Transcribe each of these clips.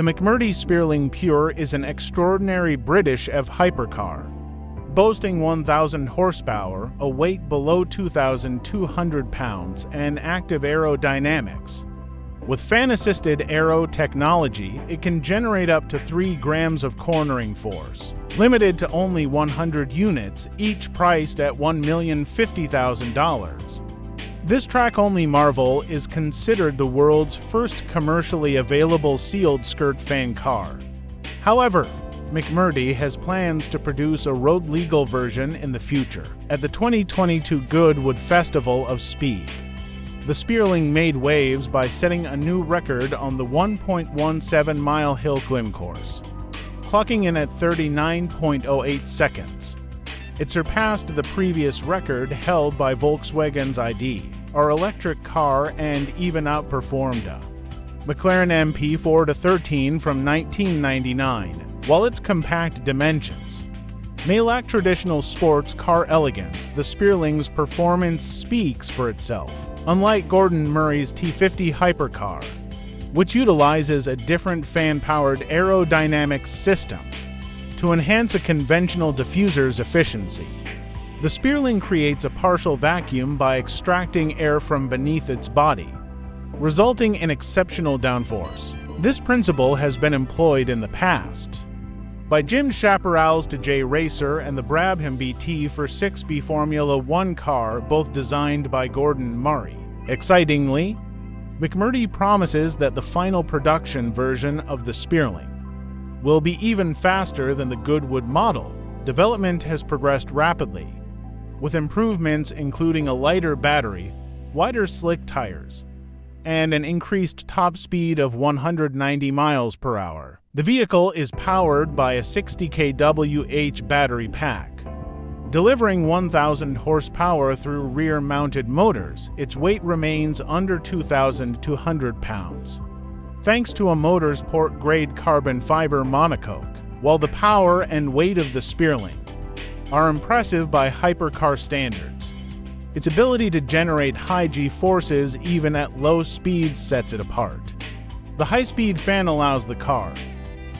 The McMurty Spéirling Pure is an extraordinary British hypercar, boasting 1,000 horsepower, a weight below 2,200 pounds, and active aerodynamics. With fan-assisted aero technology, it can generate up to 3 grams of cornering force, limited to only 100 units, each priced at $1,050,000. This track-only marvel is considered the world's first commercially available sealed skirt fan car. However, McMurty has plans to produce a road-legal version in the future. At the 2022 Goodwood Festival of Speed, the Spéirling made waves by setting a new record on the 1.17-mile hillclimb course, clocking in at 39.08 seconds. It surpassed the previous record held by Volkswagen's ID, our electric car, and even outperformed a McLaren MP4-13 from 1999. While its compact dimensions may lack traditional sports car elegance, the Spéirling's performance speaks for itself. Unlike Gordon Murray's T50 Hypercar, which utilizes a different fan-powered aerodynamics system to enhance a conventional diffuser's efficiency, the Spéirling creates a partial vacuum by extracting air from beneath its body, resulting in exceptional downforce. This principle has been employed in the past by Jim Chaparral's to J Racer and the Brabham BT46B Formula One car, both designed by Gordon Murray. Excitingly, McMurty promises that the final production version of the Spéirling will be even faster than the Goodwood model. Development has progressed rapidly, with improvements including a lighter battery, wider slick tires, and an increased top speed of 190 miles per hour. The vehicle is powered by a 60 kWh battery pack, delivering 1,000 horsepower through rear-mounted motors. Its weight remains under 2,200 pounds, thanks to a motorsport-grade carbon fiber monocoque. While the power and weight of the Spéirling are impressive by hypercar standards, its ability to generate high G-forces even at low speeds sets it apart. The high-speed fan allows the car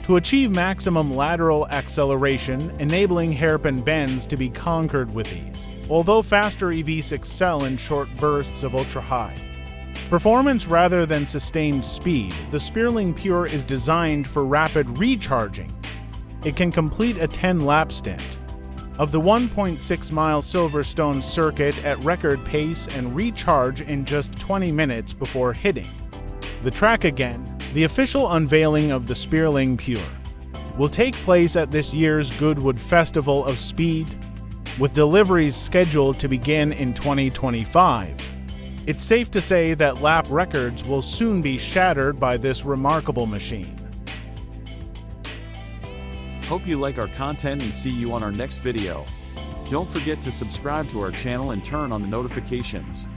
to achieve maximum lateral acceleration, enabling hairpin bends to be conquered with ease. Although faster EVs excel in short bursts of ultra-high performance rather than sustained speed, the Spéirling Pure is designed for rapid recharging. It can complete a 10-lap stint of the 1.6-mile Silverstone circuit at record pace and recharge in just 20 minutes before hitting the track again. The official unveiling of the Spéirling Pure will take place at this year's Goodwood Festival of Speed, with deliveries scheduled to begin in 2025. It's safe to say that lap records will soon be shattered by this remarkable machine. Hope you like our content and see you on our next video. Don't forget to subscribe to our channel and turn on the notifications.